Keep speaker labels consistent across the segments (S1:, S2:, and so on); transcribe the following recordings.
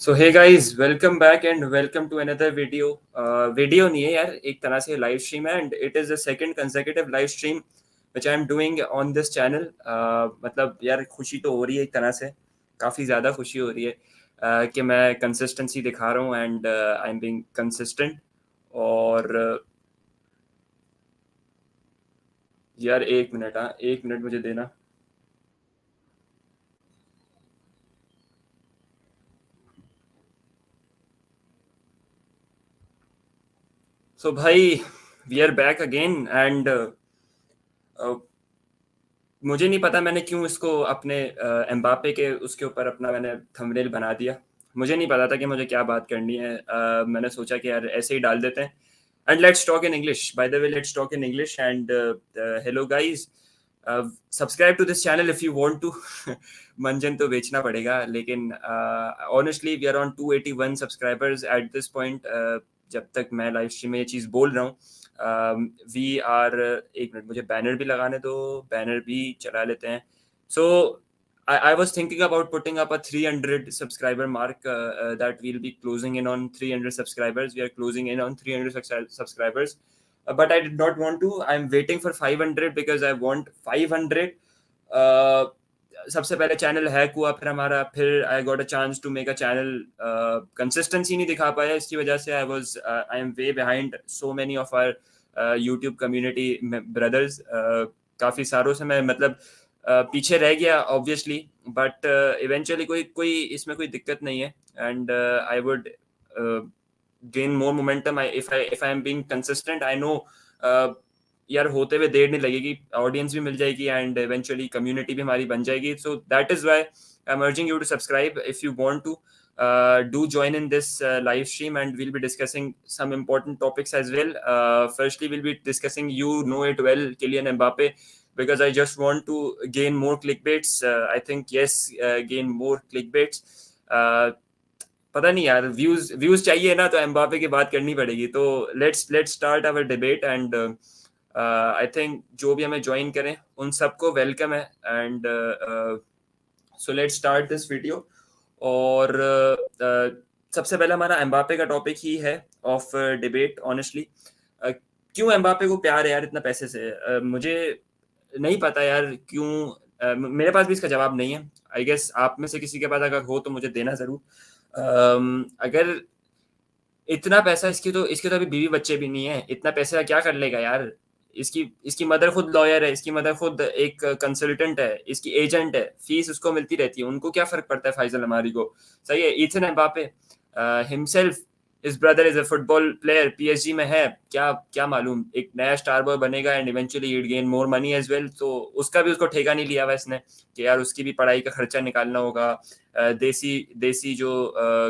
S1: So hey guys, welcome back and welcome to another video. Video नहीं है यार, एक तरह से लाइव स्ट्रीम है and it is the second consecutive live stream which I am doing on this channel. मतलब यार खुशी तो हो रही है एक तरह से, काफ़ी ज़्यादा खुशी हो रही है कि मैं कंसिस्टेंसी दिखा रहा हूँ and I am being consistent. और यार एक मिनट, हाँ एक मिनट मुझे देना। सो भाई, we are back again and मुझे नहीं पता मैंने क्यों इसको अपने एम्बापे के उसके ऊपर अपना मैंने थंबनेल बना दिया। मुझे नहीं पता था कि मुझे क्या बात करनी है। मैंने सोचा कि यार ऐसे ही डाल देते हैं and let's talk in English. By the way, let's talk in English and hello guys, subscribe to this channel if you want to. मंजन तो बेचना पड़ेगा, लेकिन honestly we are on 281 subscribers at this point. जब तक मैं live stream में ये चीज़ बोल रहा हूँ, वी आर, एक मिनट मुझे बैनर भी लगाने दो, बैनर भी चला लेते हैं। सो I was thinking about putting up a 300 subscriber mark, that we'll be closing in on 300 subscribers. We are closing in on 300 subscribers. But I did not want to. I'm waiting for 500 because I want 500. Uh, सबसे पहले channel hack हुआ, फिर हमारा, फिर I got a chance to make a channel. Consistency नहीं दिखा पाया, इसकी वजह से I am way behind so many of our YouTube community brothers. काफ़ी सारों से मैं मतलब पीछे रह गया ऑब्वियसली, बट इवेंचुअली कोई कोई इसमें कोई दिक्कत नहीं है and I would gain more momentum if I am being consistent. I know यार होते हुए देर नहीं लगेगी, ऑडियंस भी मिल जाएगी एंड इवेंचुअली कम्युनिटी भी हमारी बन जाएगी। So that is why I am urging you to subscribe if you want to do join in this live stream, and we'll be discussing some important topics as well. Firstly, we'll be discussing, you know it well, Kylian Mbappe, because I just want to gain more clickbaits. I think yes, gain more clickbaits. uh, पता नहीं यार, views views चाहिए ना, तो Mbappe की बात करनी पड़ेगी। तो let's start our debate and I think जो भी हमें ज्वाइन करें उन सबको वेलकम है and so let's start this video. और सबसे पहले हमारा एम्बापे का टॉपिक ही है ऑफ डिबेट ऑनेस्टली। क्यों एम्बापे को प्यार है यार इतना पैसे से? मुझे नहीं पता यार क्यों। मेरे पास भी इसका जवाब नहीं है। आई गेस आप में से किसी के पास अगर हो तो मुझे देना जरूर। अगर इतना पैसा, इसके तो अभी बीवी बच्चे भी नहीं है, इतना पैसा क्या कर लेगा यार? इसकी इसकी मदर खुद लॉयर है, इसकी मदर खुद एक कंसल्टेंट है, इसकी एजेंट है, फीस उसको मिलती रहती है, उनको क्या फर्क पड़ता है फैजल हमारी को? सही है। इथन एम्बापे हिमसेल्फ, इस brother is a football player, PSG में है। क्या क्या मालूम, एक नया स्टार बॉय बनेगा and eventually it gain more money as well. तो उसका भी उसको ठेका नहीं लिया हुआ इसने कि यार उसकी भी पढ़ाई का खर्चा निकालना होगा। देसी देसी जो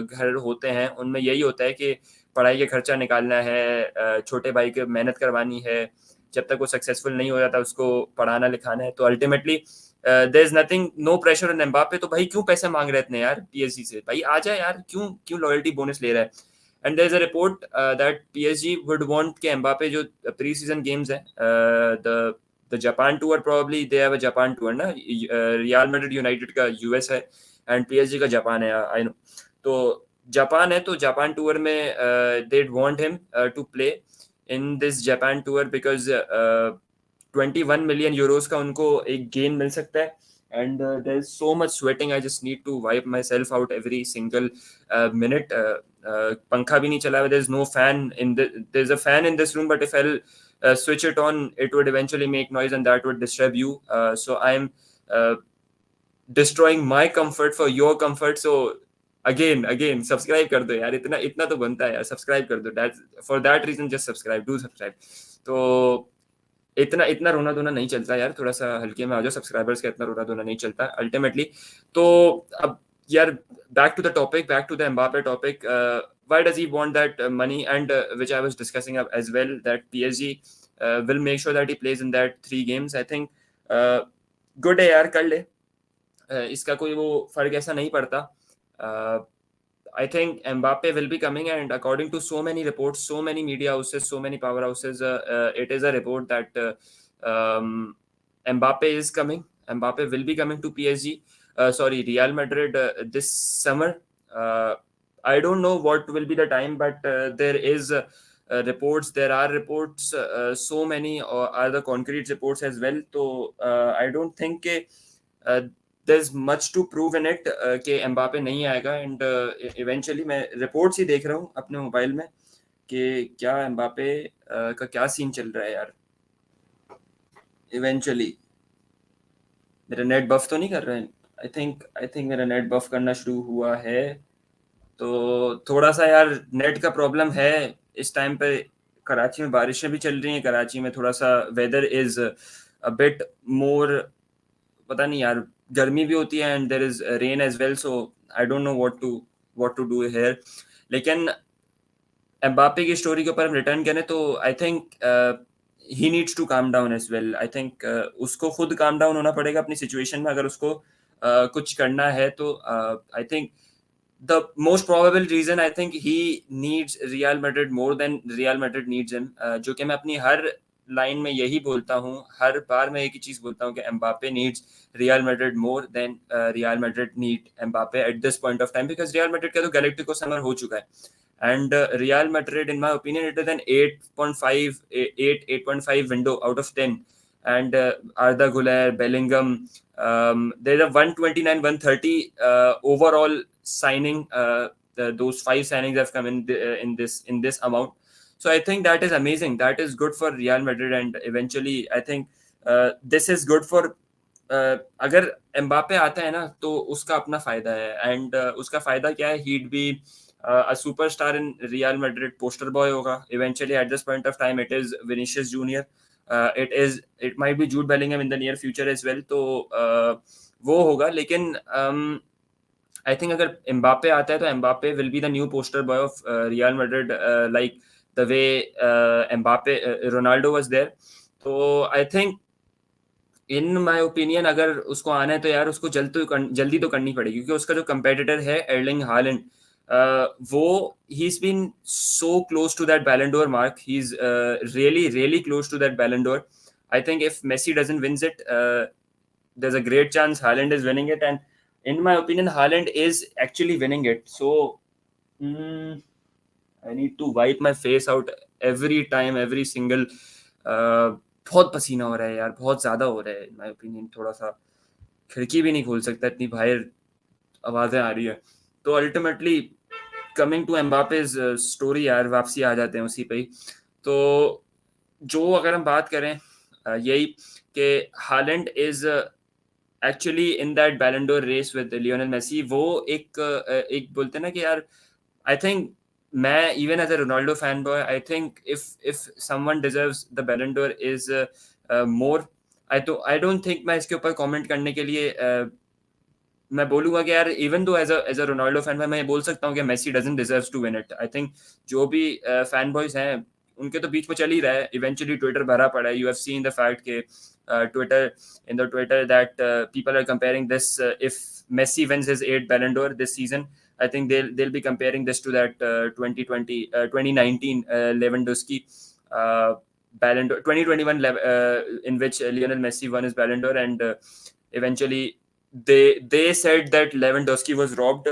S1: घर होते हैं उनमें यही होता है कि पढ़ाई का खर्चा निकालना है, छोटे भाई की मेहनत करवानी है, जब तक वो सक्सेसफुल नहीं हो जाता उसको पढ़ाना लिखाना है। तो ultimately there is nothing, no pressure on Mbappe. तो भाई क्यों पैसे मांग रहे इतने यार पीएसजी से? भाई आ जाए यार, क्यों क्यों लॉयल्टी बोनस ले रहा है? And there is a report that PSG would want के एम्बापे जो प्री सीजन गेम्स है, the Japan tour, probably they have a Japan tour ना, रियल मैड्रिड यूनाइटेड का यूएस है एंड पीएसजी का जापान है, आई नो। तो जापान है, तो जापान टूर में they want him to play in this Japan tour because 21 million euros का उनको एक गेन मिल सकता है। And there is so much sweating, I just need to wipe myself out every single minute. पंखा भी नहीं चला हुआ, there is no fan in, there is a fan in this room, but if I switch it on, it would eventually make noise and that would disturb you. So I'm uh, destroying my comfort for your comfort. So again subscribe कर दो यार, इतना इतना तो बनता है यार, subscribe कर दो। That for that reason just subscribe, do subscribe. तो इतना इतना रोना धोना नहीं चलता यार, थोड़ा सा हल्के में आ जाओ। सब्सक्राइबर्स का इतना रोना धोना नहीं चलता अल्टीमेटली। तो अब यार, back to the topic, back to the Mbappe topic. why does he want that money? And which I was discussing as well, that PSG will make sure that he plays in that 3 games. I think good है यार, कर ले। इसका कोई वो फर्क ऐसा नहीं पड़ता। I think Mbappe will be coming, and according to so many reports, so many media houses, so many power houses, it is a report that Mbappe is coming. Mbappe will be coming to PSG. Sorry, Real Madrid this summer. I don't know what will be the time, but there is reports. There are reports. So many are the concrete reports as well. So I don't think uh, there's much to prove in it कि Mbappe नहीं आएगा. And eventually मैं reports ही देख रहा हूँ अपने mobile में कि क्या एम्बापे का क्या सीन चल रहा है यार. इवेंचुअली मेरा नेट बफ तो नहीं कर रहा है. आई थिंक मेरा नेट बफ करना शुरू हुआ है. तो थोड़ा सा यार नेट का प्रॉब्लम है इस टाइम पे. कराची में बारिशें भी चल रही हैं. कराची में थोड़ा सा weather is a bit more, पता नहीं यार, गर्मी भी होती है and there is rain as well. So I don't know what to do here. लेकिन एम्बापे की स्टोरी के ऊपर हम रिटर्न करें तो I think he needs to calm down as well. I think उसको खुद काम डाउन होना पड़ेगा अपनी सिचुएशन में. अगर उसको कुछ करना है तो I think the most probable reason I think he needs Real Madrid more than Real Madrid needs him. जो कि मैं अपनी हर लाइन में यही बोलता हूँ. हर बार मैं एक ही चीज बोलता हूँ कि Mbappe needs real Madrid more than real Madrid need Mbappe eight this point of time. Because real Madrid का तो गैलेक्टिको समर हो चुका है. And Real Madrid, in my opinion, it is an 8.5, 8.5 window out of 10. And Arda Güler, Bellingham, there's a 129, 130 overall signing. Those five signings have come in this amount. So I think that is amazing. That is good for Real Madrid, and eventually I think this is good for. अगर Mbappe आता है ना तो उसका अपना फायदा है. And उसका फायदा क्या है? He'd be a superstar in Real Madrid. Poster boy होगा eventually. At this point of time it is Vinicius Junior. It might be Jude Bellingham in the near future as well. तो वो होगा. लेकिन I think अगर Mbappe आता है तो Mbappe will be the new poster boy of Real Madrid, like the way Mbappe Ronaldo was there. तो I think in my opinion अगर उसको आना है तो यार उसको जल्दी तो करनी पड़ेगी. क्योंकि उसका जो कंपेटिटर है एर्लिंग हालैंड, वो he is been so close to that Ballon d'Or mark. He is really really close to that Ballon d'Or. I think if Messi doesn't wins it, there's a great chance Haaland is winning it. And in my opinion Haaland is actually winning it. So I need to wipe my face out every time, every single बहुत पसीना हो रहा है यार. बहुत ज्यादा हो रहा है इन माय ओपिनियन. थोड़ा सा खिड़की भी नहीं खोल सकता, इतनी बाहर आवाजें आ रही है. तो अल्टीमेटली कमिंग टू एम्बापेज स्टोरी यार, वापसी आ जाते हैं उसी पे ही. तो जो अगर हम बात करें यही कि Haaland is actually in that Ballon d'Or race with Lionel Messi. वो एक बोलते हैं ना कि यार आई थिंक मैं even as a Ronaldo fan boy I think if someone deserves the Ballon d'Or is more. I don't think मैं इसके ऊपर कमेंट करने के लिए मैं बोलूंगा कि यार इवन दो एज अ रोनाल्डो फैन मैं बोल सकता हूँ कि Messi doesn't deserves to win it. I think जो भी फैन बॉयज हैं उनके तो बीच में चल ही रहा है. इवेंचुअली ट्विटर भरा पड़ा है. You have seen the fact के Twitter that people are comparing this. If Messi wins his 8th Ballon d'Or this season, I think they'll be comparing this to that 2019 Lewandowski Ballon d'Or, 2021 in which Lionel Messi won his Ballon d'Or. And eventually they said that Lewandowski was robbed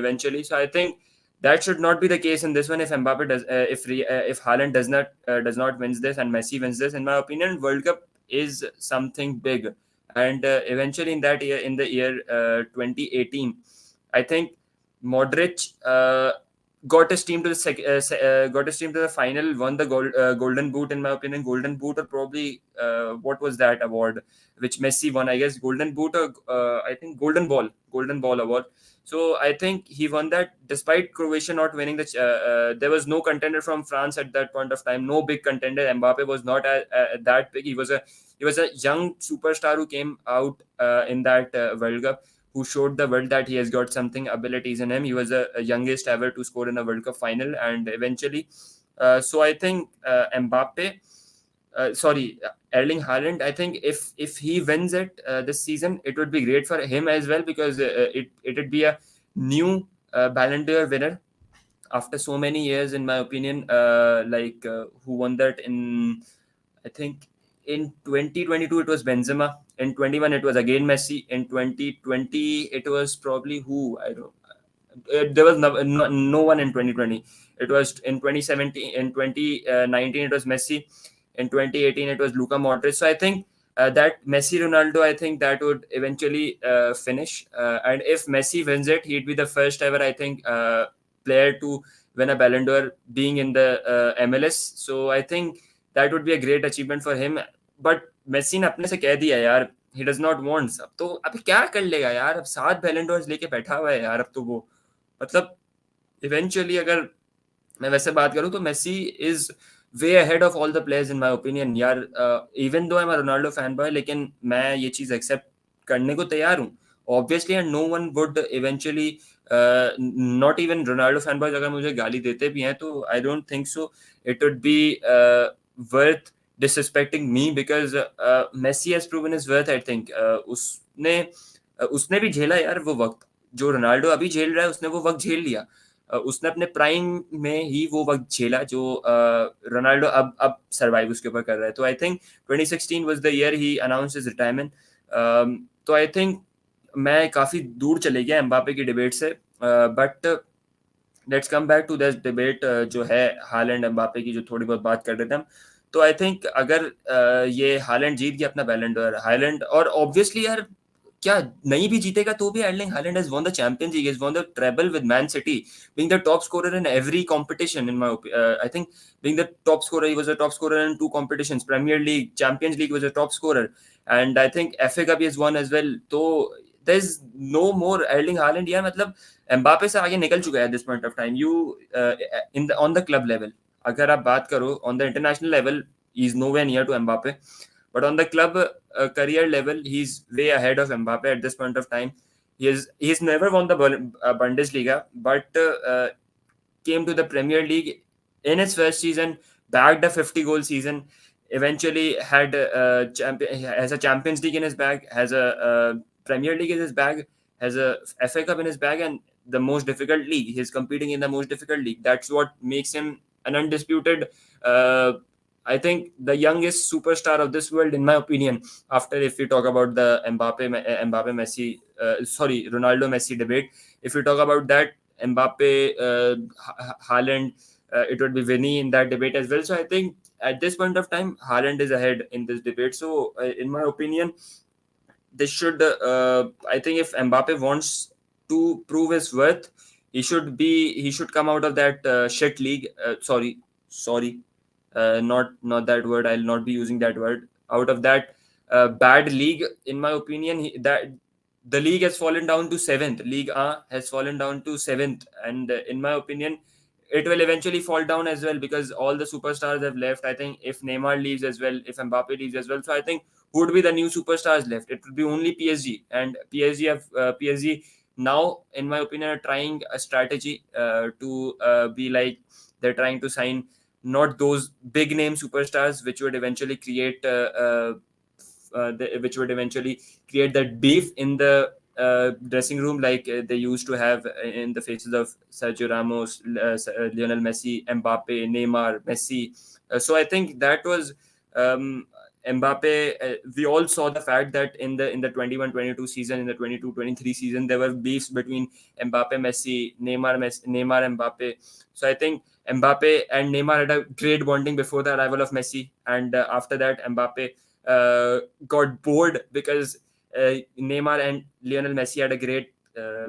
S1: eventually. So I think that should not be the case in this one. If Mbappe does, if Haaland does not wins this and Messi wins this, in my opinion, World Cup is something big. And eventually in that year, in the year 2018, I think Modric got his team to the final, won the golden boot. In my opinion, golden boot, or probably what was that award which Messi won? I guess golden boot, or I think golden ball award. So I think he won that despite Croatia not winning the. There was no contender from France at that point of time. No big contender. Mbappe was not that big. He was a young superstar who came out in that World Cup, who showed the world that he has got something abilities in him. He was a youngest ever to score in a World Cup final, and eventually, so I think Mbappe, Erling Haaland. I think if he wins it this season, it would be great for him as well, because it would be a new Ballon d'Or winner after so many years, in my opinion. Who won that in, I think in 2022 it was Benzema. In 21 it was again Messi. In 2020 it was probably who, I don't. There was no one in 2020. It was in 2017, in 2019 it was Messi. In 2018 it was Luka Modric. So I think that Messi Ronaldo, I think that would eventually finish. And if Messi wins it, he'd be the first ever, I think, player to win a Ballon d'Or being in the MLS. So I think that would be a great achievement for him. But Messi ने अपने से कह दिया यार, he does not want. अब तो अब क्या कर लेगा यार, अब 7 Ballon d'Ors लेके बैठा हुआ है यार, अब तो वो मतलब इवेंचुअली अगर मैं वैसे बात करूं तो Messi is way ahead of all the players in my opinion यार. Even though I am a Ronaldo fan boy, लेकिन मैं ये चीज एक्सेप्ट करने को तैयार हूं obviously. And no one would eventually, not even Ronaldo fan boys अगर मुझे गाली देते भी हैं तो I don't think so it would be worth disrespecting me because Messi has proven his worth. I think उसने भी झेला यार वो वक्त जो रोनाल्डो अभी झेल रहा है. उसने वो वक्त झेल लिया. उसने अपने प्राइम में ही वो वक्त झेला जो रोनाल्डो अब सर्वाइव उसके ऊपर कर रहा है. तो I think 2016 was the year he announced his retirement. तो आई थिंक मैं काफी दूर चले गया एम्बापे की डिबेट से. But let's come back to this debate जो है हालैंड एम्बापे की, जो थोड़ी बहुत बात कर रहे थे हम. तो आई थिंक अगर ये हालैंड जीत गया अपना बैलन डोर, हालैंड, और ऑब्वियसली यार क्या नहीं भी जीतेगा तो भी Erling Haaland has won the Champions League, has won the treble with Man City, being the top scorer in every competition. In my I think being the top scorer, he was a top scorer in 2 competitions, Premier League, Champions League, was a top scorer, and I think FA Cup he has won as well. So there's no more Erling Haaland यार. मतलब Mbappe से आगे निकल चुका है at this point of time. You in the on the club level अगर आप बात करो, on the international level he is nowhere near to Mbappe. But on the club career level, he's way ahead of Mbappe at this point of time. He's never won the Bundesliga, but came to the Premier League in his first season, bagged a 50-goal season, eventually had has a Champions League in his bag, has a Premier League in his bag, has a FA Cup in his bag, and the most difficult league. He's competing in the most difficult league. That's what makes him an undisputed, I think, the youngest superstar of this world, in my opinion. After, if we talk about the Mbappe Messi, sorry, Ronaldo Messi debate, if we talk about that, Mbappe, Haaland, it would be Vinny in that debate as well. So I think at this point of time, Haaland is ahead in this debate. So in my opinion, this should, I think, if Mbappe wants to prove his worth, he should come out of that shit league. Sorry, not that word. I'll not be using that word. Out of that bad league, in my opinion, that the league has fallen down to 7th. League A has fallen down to 7th, and in my opinion, it will eventually fall down as well because all the superstars have left. I think if Neymar leaves as well, if Mbappe leaves as well, so I think who would be the new superstars left? It would be only PSG, and PSG now, in my opinion, are trying a strategy to be like they're trying to sign not those big name superstars which would eventually create that beef in the dressing room like they used to have in the faces of Sergio Ramos, Lionel Messi, Mbappe, Neymar, Messi. So I think that was Mbappe. We all saw the fact that in the 21-22 season, in the 22-23 season, there were beefs between Mbappe, Messi, Neymar, Mbappe. So I think Mbappe and Neymar had a great bonding before the arrival of Messi, and after that, Mbappe got bored because Neymar and Lionel Messi had a great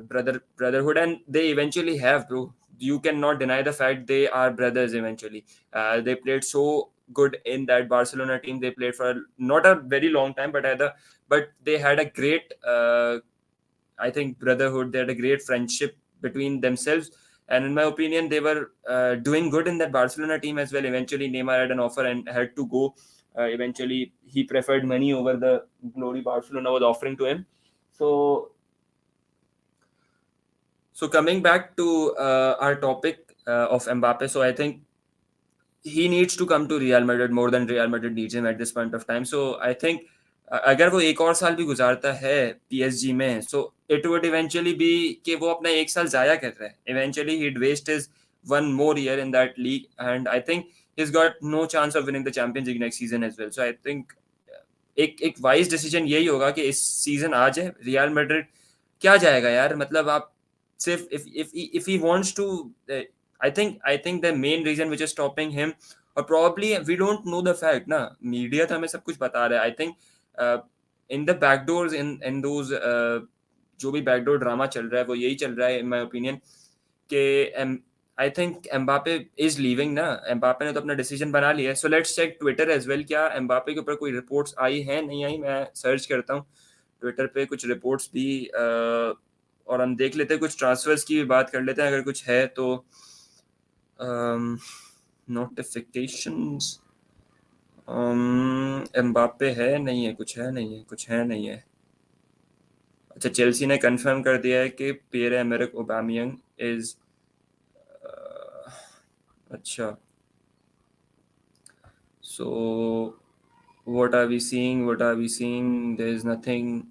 S1: brotherhood, and they eventually have, bro. You cannot deny the fact they are brothers. Eventually, they played so good in that Barcelona team. They played for not a very long time, but they had a great, I think, brotherhood. They had a great friendship between themselves. And in my opinion, they were doing good in that Barcelona team as well. Eventually, Neymar had an offer and had to go. Eventually, he preferred money over the glory Barcelona was offering to him. So coming back to our topic of Mbappe, so I think he needs to come to Real Madrid more than Real Madrid needs him at this point of time. So I think अगर वो एक और साल भी गुजारता है PSG में, so it would eventually be कि वो अपना एक साल जाया कर रहा है. Eventually he'd waste his one more year in that league, and I think he's got no chance of winning the Champions League next season as well. So I think एक वाइज डिसीजन यही होगा कि इस season आ जाए. Real Madrid क्या जाएगा यार, मतलब आप if he wants to, I think the main reason which is stopping him, or probably we don't know the fact ना, मीडिया तो हमें सब कुछ बता रहा है, I think in the backdoors, in those जो भी बैकडोर ड्रामा चल रहा है वो यही चल रहा है इन माय ओपिनियन, कि I think Mbappe is leaving ना, एम्बापे ने तो अपना डिसीजन बना लिया है, so let's check Twitter as well, क्या एम्बापे के ऊपर कोई रिपोर्ट्स आई है नहीं आई, मैं सर्च करता हूँ ट्विटर पे कुछ रिपोर्ट्स भी, और हम देख लेते हैं, कुछ ट्रांसफर्स की भी बात कर लेते हैं अगर कुछ है तो। नोटिफिकेशंस, एम्बापे है नहीं है, कुछ है नहीं है, कुछ है नहीं है। अच्छा, चेल्सी ने कंफर्म कर दिया है कि पियर एमरिक ओबामियंग इज, अच्छा, so what are we seeing, there is nothing,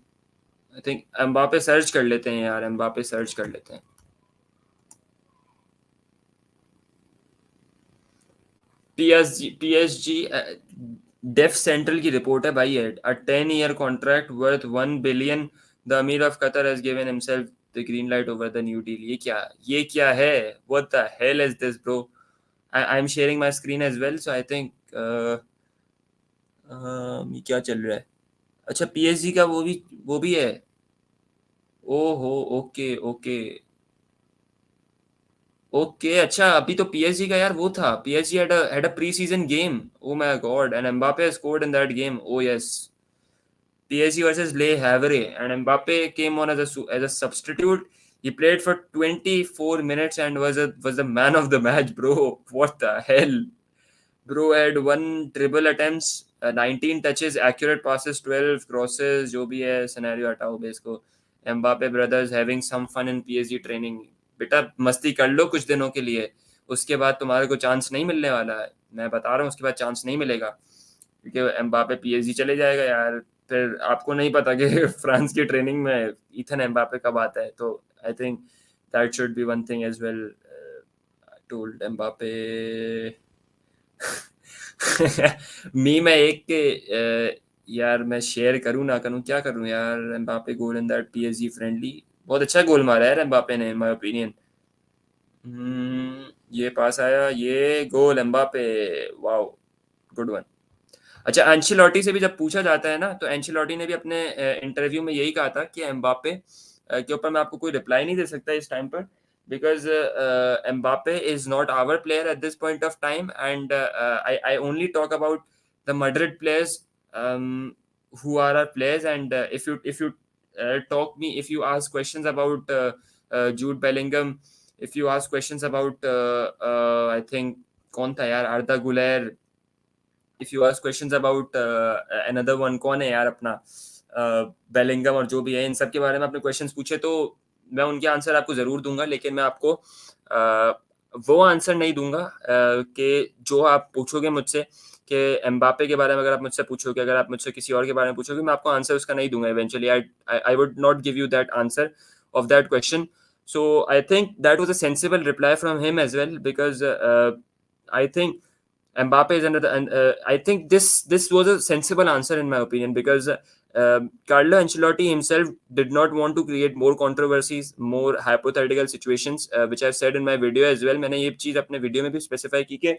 S1: I think Mbappe search कर लेते हैं यार, एम्बापे सर्च कर लेते हैं। पीएसजी डेफ सेंट्रल की रिपोर्ट है भाई, a 10-year contract worth 1 billion, the emir of Qatar has given himself the green light over the new deal. ये क्या है, what the hell is this bro? I am sharing my screen as well, so I think ये क्या चल रहा है? अच्छा, PSG का वो भी है। ओहो, ओके ओके ओके, अच्छा, अभी तो पीएसजी का यार वो था, PSG had a pre-season game, oh my god, and Mbappe scored in that game, oh yes, PSG versus Le Havre, and Mbappe came on as a substitute. He played for 24 minutes and was the man of the match, bro. What the hell? Bro had one dribble attempts, 19 touches, accurate passes, 12 crosses, जो भी है scenario हटाओ बे इसको। Mbappe brothers having some fun in PSG training. बेटा मस्ती कर लो कुछ दिनों के लिए, उसके बाद तुम्हारे को चांस नहीं मिलने वाला है, मैं बता रहा हूँ, उसके बाद चांस नहीं मिलेगा, क्योंकि एम्बापे पीएसजी चले जाएगा यार। फिर आपको नहीं पता कि फ्रांस की ट्रेनिंग में इथन एम्बापे कब आता है, तो I think that should be one thing as well, told Mbappe. Me मैं एक के यार मैं शेयर करूँ ना करूँ, क्या करूँ यार? Mbappe goal in that PSG friendly, बहुत अच्छा गोल मारा है यार एम्बापे ने, इन माय ओपिनियन। ये पास आया, ये गोल एम्बापे, वाओ, गुड वन। अच्छा, एंcelotti से भी जब पूछा जाता है ना, तो एंcelotti ने भी अपने इंटरव्यू में यही कहा था कि एम्बापे के ऊपर मैं आपको कोई रिप्लाई नहीं दे सकता इस टाइम पर, because Mbappe is not our player at this point of time, and I only talk about the Madrid players who are our players, and if you talk me, if you ask questions about Jude Bellingham, if you ask questions about I think कौन था यार, Arda Guler, if you ask questions about another one, कौन है यार अपना Bellingham, और जो भी है इन सब के बारे में आपने क्वेश्चंस पूछे, तो मैं उनके आंसर आपको जरूर दूंगा, लेकिन मैं आपको वो आंसर नहीं दूंगा कि जो आप पूछोगे मुझसे, कि एम्बापे के बारे में अगर आप मुझसे पूछोगे, अगर आप मुझसे किसी और के बारे में पूछोगे, मैं आपको आंसर उसका नहीं दूंगा eventually, I would not give you that answer of that question. So I think that was a sensible reply from him as well, because I think Mbappe is another, and I think this was a sensible answer in my opinion, because Carlo Ancelotti himself did not want to create more controversies, more hypothetical situations, which I've said in my video as well. मैंने ये चीज अपने video में भी specify की कि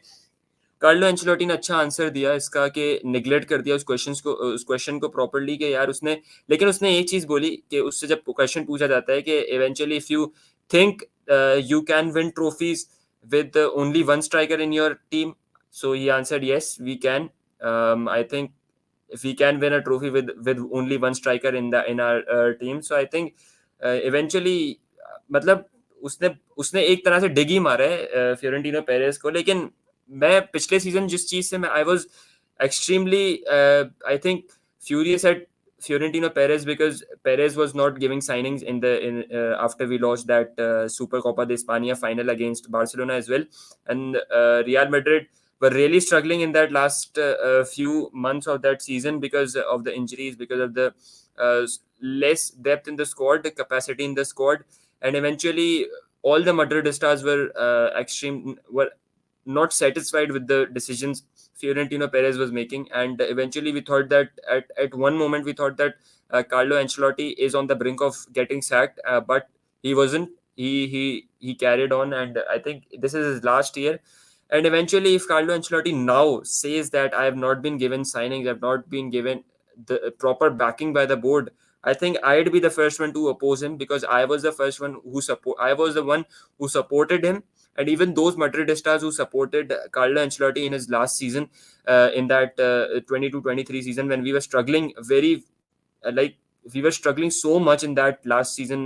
S1: Carlo Ancelotti ने अच्छा आंसर दिया इसका, कि निगलेक्ट कर दिया उस क्वेश्चन को प्रॉपर्ली, कि यार उसने, लेकिन उसने एक चीज बोली कि उससे जब क्वेश्चन पूछा जाता है कि eventually if you think you can win trophies with only one striker in your team, so he answered yes, we can. I think if we can win a trophy with only one striker in our team, so I think eventually मतलब उसने उसने एक तरह से डिग ही मारा है फ्योरेंटिनो Perez को, लेकिन मैं पिछले सीजन जिस चीज से मैं I was extremely I think furious at Fiorentino Perez, because Perez was not giving signings in after we lost that Super Copa de España final against Barcelona as well, and Real Madrid were really struggling in that last few months of that season because of the injuries, because of the uh, less depth in the squad, the capacity in the squad, and eventually all the Madridistas were not satisfied with the decisions Fiorentino Perez was making, and eventually we thought that at one moment we thought that Carlo Ancelotti is on the brink of getting sacked, but he wasn't. he carried on, and I think this is his last year. And eventually, if Carlo Ancelotti now says that I have not been given signings, I have not been given the proper backing by the board, I think I'd be the first one to oppose him, because I was the first one who support. I was the one who supported him, and even those Madridistas who supported Carlo Ancelotti in his last season, in that 22-23 season, when we were struggling very, like, we were struggling so much in that last season,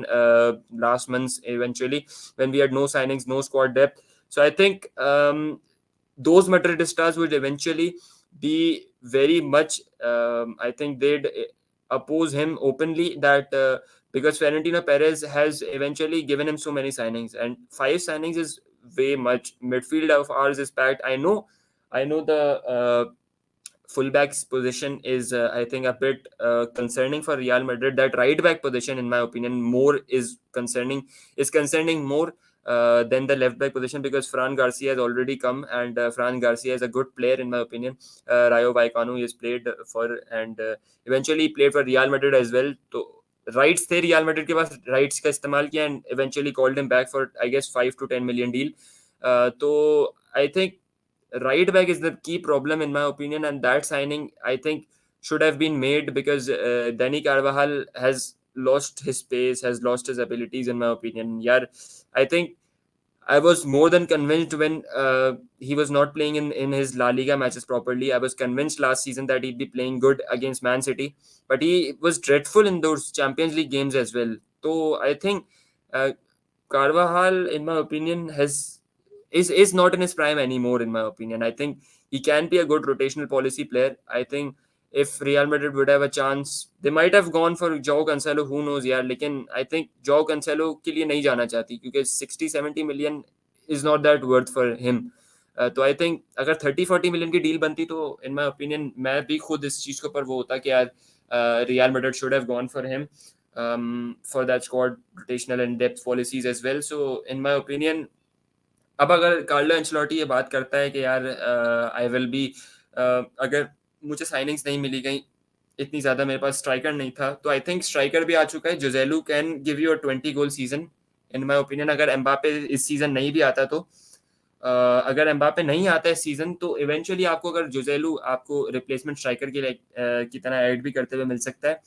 S1: last months, eventually, when we had no signings, no squad depth. So I think those Madridistas would eventually be very much, I think they'd oppose him openly, that because Florentino Perez has eventually given him so many signings, and five signings is way much. Midfield of ours is packed. I know the fullback's position is, I think, a bit concerning for Real Madrid. That right back position, in my opinion, more is concerning more than the left back position, because Fran Garcia has already come, and Fran Garcia is a good player, in my opinion. Rayo Vallecano he has played for, and eventually played for Real Madrid as well. So rights थे Real Madrid के पास, rights का इस्तेमाल किया, and eventually called him back for I guess 5 to 10 million deal. तो I think right back is the key problem, in my opinion, and that signing, I think, should have been made, because Dani Carvajal has lost his pace, has lost his abilities, in my opinion. Yeah, I think I was more than convinced when he was not playing in his La Liga matches properly. I was convinced last season that he'd be playing good against Man City, but he was dreadful in those Champions League games as well. So I think uh, Carvajal, in my opinion, is not in his prime anymore. In my opinion, I think he can be a good rotational policy player. I think if Real Madrid would have a chance, they might have gone for Joao Cancelo. Who knows, यार. लेकिन I think Joao Cancelo के लिए नहीं जाना चाहती, क्योंकि 60-70 million is not that worth for him. तो I think अगर 30-40 million की डील बनती, तो इन माई ओपिनियन मैं भी खुद इस चीज़ के ऊपर वो होता कि यार real Madrid should have gone for him, for that squad rotational and depth policies as well. So in my opinion, अब अगर कार्लो एंचेलोटी ये बात करता है कि यार आई विल बी, अगर मुझे साइनिंग्स नहीं मिली गई, इतनी ज़्यादा मेरे पास स्ट्राइकर नहीं था, तो आई थिंक स्ट्राइकर भी आ चुका है. Joselu can give you a 20 goal season, in my opinion. अगर एम्बापे इस सीजन नहीं भी आता, तो अगर एम्बापे नहीं आता इस सीजन, तो इवेंचुअली आपको, अगर जोजेलू आपको रिप्लेसमेंट स्ट्राइकर के लिए की तरह ऐड भी करते हुए मिल सकता है,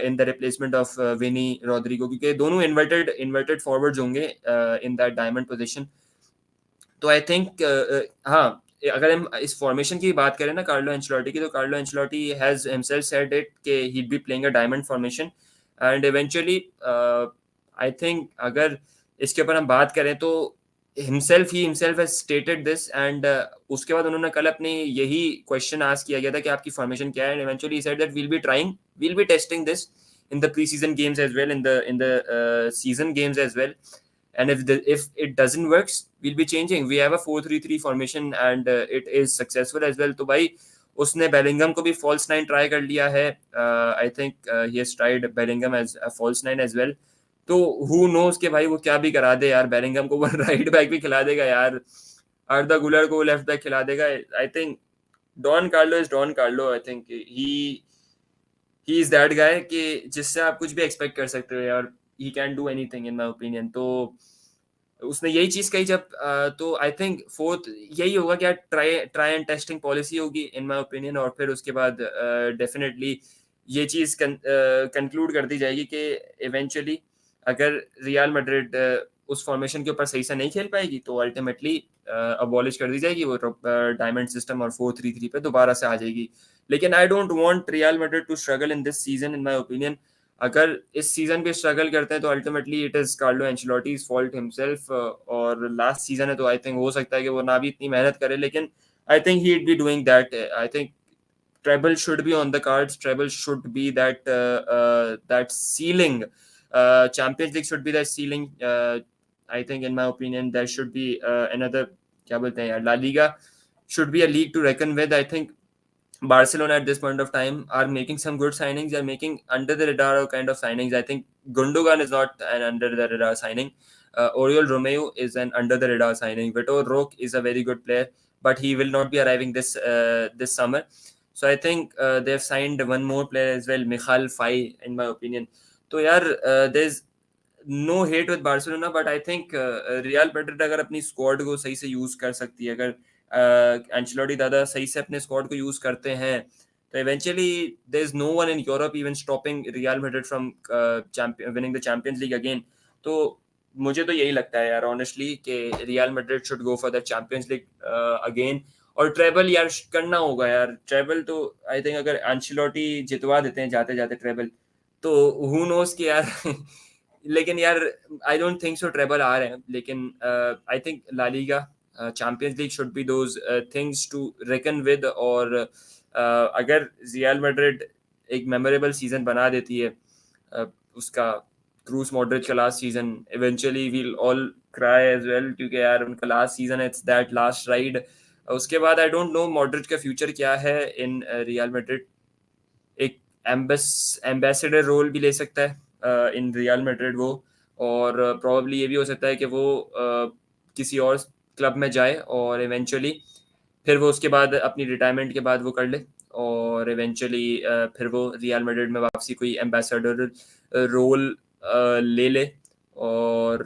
S1: in the replacement of Vini Rodrygo, क्योंकि दोनों इन्वर्टेड फॉरवर्ड्स होंगे इन दैट डायमंड पोजीशन. तो आई थिंक हाँ, अगर हम इस फॉर्मेशन की बात करें ना कार्लो एंचेलोटी की, तो Carlo Ancelotti has himself said it कि he be playing a diamond formation, and eventually I think अगर इसके ऊपर हम बात करें, तो himself has stated this, and उसके बाद उन्होंने कल अपने यही क्वेश्चन आस्क किया गया था कि आपकी फॉर्मेशन क्या है, and eventually he said that we'll be testing this in the preseason games as well, in the season games as well. And if it doesn't works, we'll be changing. We have a 4-3-3 formation, and it is successful as well. तो भाई उसने Bellingham को भी false nine try कर लिया है. I think he has tried Bellingham as a false nine as well. तो who knows कि भाई वो क्या भी करा दे यार. बेलिंगम को वो राइट बैक भी खिला देगा यार, आर्दा गुलर को लेफ्ट बैक खिला देगा. I think Don Carlo is Don Carlo. I think he is that guy कि जिससे आप कुछ भी एक्सपेक्ट कर सकते हो यार. He can do anything in my opinion. तो उसने यही चीज कही जब तो आई थिंक फोर्थ यही होगा कि ट्राई एंड टेस्टिंग पॉलिसी होगी, इन माय ओपिनियन. और फिर उसके बाद डेफिनेटली ये चीज कंक्लूड कर दी जाएगी कि इवेंचुअली अगर रियल मैड्रिड उस फॉर्मेशन के ऊपर सही से नहीं खेल पाएगी, तो अल्टीमेटली अबॉलिश कर दी जाएगी वो डायमंड सिस्टम, और 4-3-3 पे दोबारा से आ जाएगी. लेकिन I don't want Real Madrid to struggle in this season, in my opinion. अगर इस सीजन पे स्ट्रगल करते हैं, तो ultimately it is Carlo Ancelotti's fault himself. और लास्ट सीजन है, तो आई थिंक हो सकता है कि वो ना भी इतनी मेहनत करे, लेकिन I think he be doing that. I think treble should be on the cards. Treble should be that ceiling. Champions League should be that ceiling. I think, in my opinion, there should be another, क्या बोलते हैं यार, La Liga should be a league to reckon with. I think Barcelona at this point of time are making some good signings. They're making under the radar kind of signings. I think Gundogan is not an under the radar signing. Oriol Romeu is an under the radar signing. Vitor Roque is a very good player, but he will not be arriving this summer. So I think they've signed one more player as well, Michal Fai, in my opinion. So yeah, there's no hate with Barcelona, but I think Real Madrid अगर अपनी squad को सही से use कर सकती है, अगर एंcelotti दादा सही से अपने स्क्वाड को यूज करते हैं, तो eventually there is no one in Europe even stopping Real Madrid from champion winning the Champions League again. तो मुझे तो यही लगता है यार ऑनेस्टली कि Real Madrid should go for the Champions League again. और ट्रेबल यार करना होगा यार, ट्रेबल तो आई थिंक अगर एंcelotti जितवा देते हैं जाते जाते ट्रेबल, तो हु नोस कि यार लेकिन यार I don't think so treble आ रहे हैं, लेकिन I think La Liga Champions League should be those things to reckon with. और अगर रियल मैड्रिड एक मेमोरेबल सीजन बना देती है, उसका क्रूस मॉड्रिच का last season, eventually we'll all cry as well, क्योंकि यार उनका last season, it's that last ride. उसके बाद आई डोंट नो मॉड्रिच का फ्यूचर क्या है इन रियल मैड्रिड। एक एम्बेसडर रोल भी ले सकता है इन रियल मैड्रिड वो, और प्रोबेबली ये भी हो सकता है कि वो किसी और क्लब में जाए और इवेंचुअली फिर वो उसके बाद अपनी रिटायरमेंट के बाद वो कर ले, और इवेंचुअली फिर वो रियल मैड्रिड में वापसी कोई एम्बेसडर रोल ले ले। और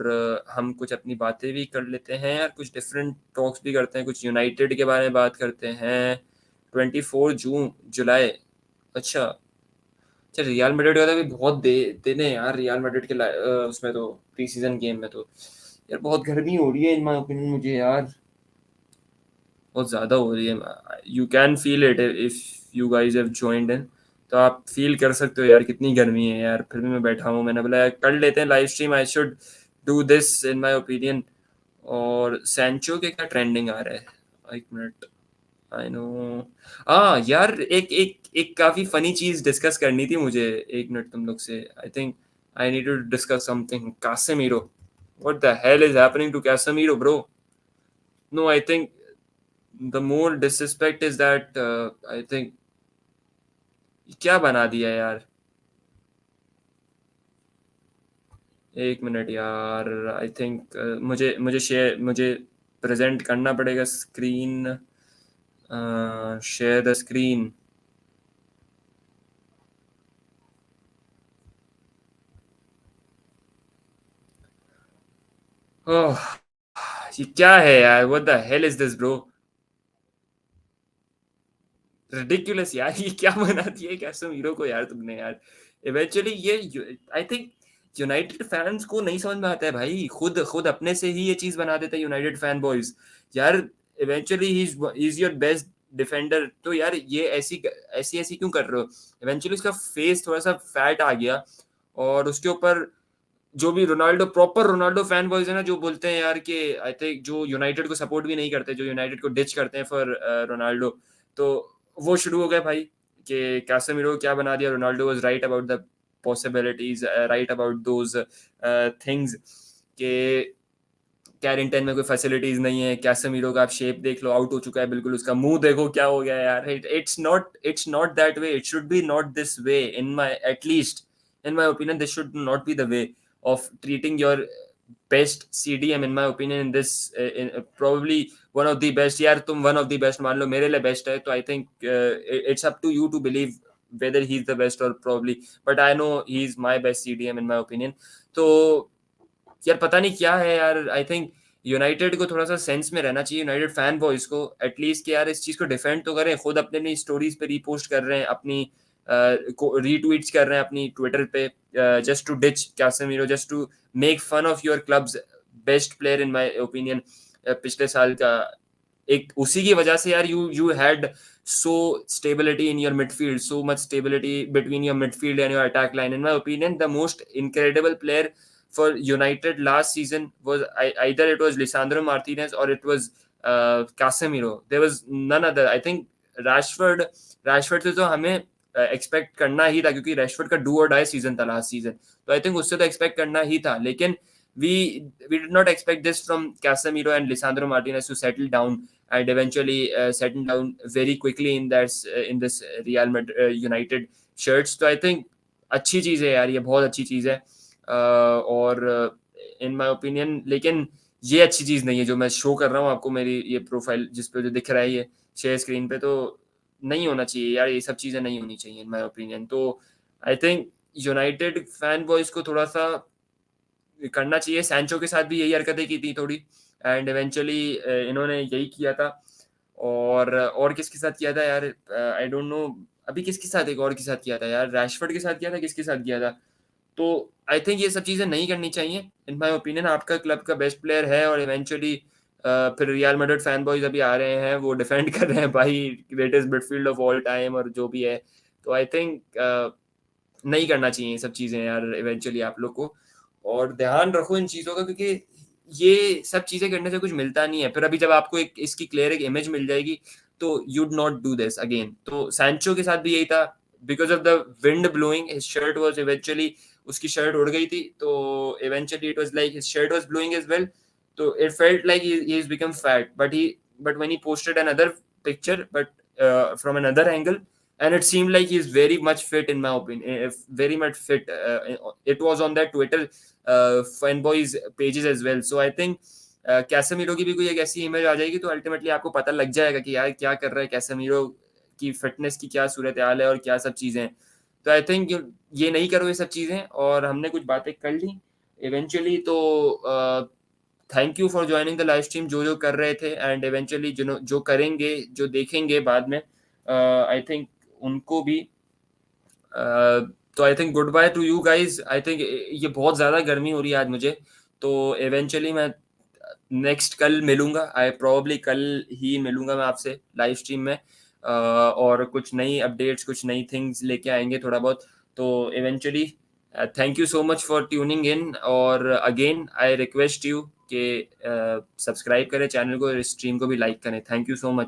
S1: हम कुछ अपनी बातें भी कर लेते हैं यार, कुछ डिफरेंट टॉक्स भी करते हैं, कुछ यूनाइटेड के बारे में बात करते हैं। 24 जून जुलाई, अच्छा अच्छा, रियल मैड्रिड का तो भी बहुत दिन है यार रियल मैड्रिड के उसमें तो प्री सीजन गेम में तो यार बहुत गर्मी हो रही है इन माय ओपिनियन मुझे यार, बहुत ज़्यादा हो रही है। You can feel it if you guys have joined in, तो आप फील कर सकते हो यार कितनी गर्मी है यार। फिर भी मैं बैठा हूँ, मैंने बोला यार कर लेते हैं live stream, I should do this in my opinion. और सैंचो के क्या ट्रेंडिंग आ रहा है, एक मिनट, आई नो। यार एक एक एक काफी फनी चीज डिस्कस करनी थी मुझे, एक मिनट तुम लोग से। I think I need to discuss something. Casemiro, what the hell is happening to Casemiro bro? No, I think the more disrespect is that I think क्या बना दिया यार। एक मिनट यार, आई थिंक मुझे प्रेजेंट करना पड़ेगा स्क्रीन, शेयर द स्क्रीन। ओह, ये क्या है यार, what the hell is this bro? Ridiculous यार, ये क्या बना दिया है कैसेमीरो को यार तुमने यार। इवेंचुअली ये आई थिंक यूनाइटेड फैंस को नहीं समझ में आता है भाई, खुद खुद अपने से ही ये चीज बना देता है यूनाइटेड फैन बॉयज यार। Eventually he is your best defender, तो यार ये ऐसी ऐसी ऐसी क्यों कर रहे हो? इवेंचुअली उसका फेस थोड़ा सा फैट आ गया, और उसके ऊपर जो भी Ronaldo, proper Ronaldo fan boys है ना, जो बोलते हैं यार कि आई थिंक जो यूनाइटेड को सपोर्ट भी नहीं करते, जो यूनाइटेड को डिच करते हैं फॉर रोनाल्डो, तो वो शुरू हो गए भाई कि कैसेमीरो को क्या बना दिया, Ronaldo was right about the possibilities, right about those things के कैरिंगटन में कोई फैसिलिटीज नहीं है। कैसेमीरो का आप शेप देख लो, आउट हो चुका है बिल्कुल, उसका मुंह देखो क्या हो गया यार। It's not that way, it should be not this way in my, at least in my opinion this should not be the way of treating your best CDM in my opinion in this probably one of the best यार, तुम one of the best मान लो, मेरे लिए best है, तो I think it's up to you to believe whether he's the best or probably, but I know he's my best CDM in my opinion। तो यार पता नहीं क्या है यार, आई थिंक यूनाइटेड को थोड़ा सा सेंस में रहना चाहिए, यूनाइटेड फैन बॉयज को एटलीस्ट, कि यार इस चीज को डिफेंड तो करें, खुद अपने अपनी स्टोरीज पे रीपोस्ट कर रहे हैं, अपनी रीट्वीट्स कर रहे हैं अपनी ट्विटर पे, just to ditch Casemiro, just to make fun of your club's best player in my opinion पिछले साल का। एक उसी की वजह से यार you had so stability in your midfield, so much stability between your midfield and your attack line. In my opinion, the most incredible player for United last season was either it was Lisandro Martinez or it was Casemiro. There was none other. I think Rashford से तो हमें expect करना ही था, क्योंकि Rashford का do और die season था last season, तो आई थिंक उससे तो एक्सपेक्ट करना ही था। लेकिन we we did not expect this from Casemiro and Lisandro Martinez to settle down and eventually settle down very quickly in that in this United shirts। तो I think अच्छी चीज है यार, ये बहुत अच्छी चीज है। और इन माय ओपिनियन, लेकिन ये अच्छी चीज नहीं है जो मैं शो कर रहा हूँ आपको, मेरी ये प्रोफाइल जिस पे जो दिख रहा है ये शेयर स्क्रीन पे, तो नहीं होना चाहिए यार, ये सब चीजें नहीं होनी चाहिए इन माय ओपिनियन। तो I think United fan boys को थोड़ा सा करना चाहिए। सैंचो के साथ भी यही हरकतें की थी थोड़ी, एंड इवेंचुअली इन्होंने यही किया था। और किसके साथ किया था यार, आई डोंट नो। अभी किसके साथ, एक और के साथ किया था यार, रैशफोर्ड के साथ किया था, किसके साथ किया था? तो आई थिंक ये सब चीज़ें नहीं करनी चाहिए इन माय ओपिनियन। आपका क्लब का बेस्ट प्लेयर है और इवेंचुअली फिर रियल मैड्रिड फैन बॉयज अभी आ रहे हैं, वो डिफेंड कर रहे हैं भाई greatest midfield of all time और जो भी है। तो आई थिंक नहीं करना चाहिए ये सब चीज़ें यार इवेंचुअली आप लोग को। और ध्यान रखो इन चीज़ों का, क्योंकि ये सब चीज़ें करने से कुछ मिलता नहीं है। फिर अभी जब आपको एक इसकी क्लियर एक इमेज मिल जाएगी तो you'd not do this again. तो सैंचो के साथ भी यही था, because of the wind blowing his shirt was eventually, उसकी शर्ट उड़ गई थी, तो eventually it was like his shirt was blowing as well. तो it felt like he has become fat, but when he posted another picture, but from another angle, and it seemed like he's very much fit in my opinion, very much fit. It was on that Twitter fanboys pages as well. So I think Casemiro की भी कोई एक ऐसी image आ जाएगी तो ultimately आपको पता लग जाएगा कि यार क्या कर रहा है कैसेमीरो, की फिटनेस की क्या सूरत हाल है और क्या सब चीज़ें हैं। तो आई थिंक ये नहीं करो ये सब चीज़ें। और हमने कुछ बातें कर ली इवेंचुअली। तो thank you for joining the live stream, जो जो कर रहे थे, एंड इवेंचुअली जो जो करेंगे, जो देखेंगे बाद में, आई थिंक उनको भी। तो I think good by two you guys. I think ये बहुत ज़्यादा गर्मी हो रही है आज मुझे, तो इवेंचुअली मैं नेक्स्ट कल मिलूंगा। आई प्रोबेबली कल ही मिलूंगा मैं आपसे लाइव स्ट्रीम में, और कुछ नई अपडेट्स, कुछ नई थिंग्स लेके आएंगे थोड़ा बहुत। तो eventually thank you so much for tuning in, और अगेन आई रिक्वेस्ट यू कि सब्सक्राइब करें चैनल को, स्ट्रीम को भी लाइक करें। Thank you so much.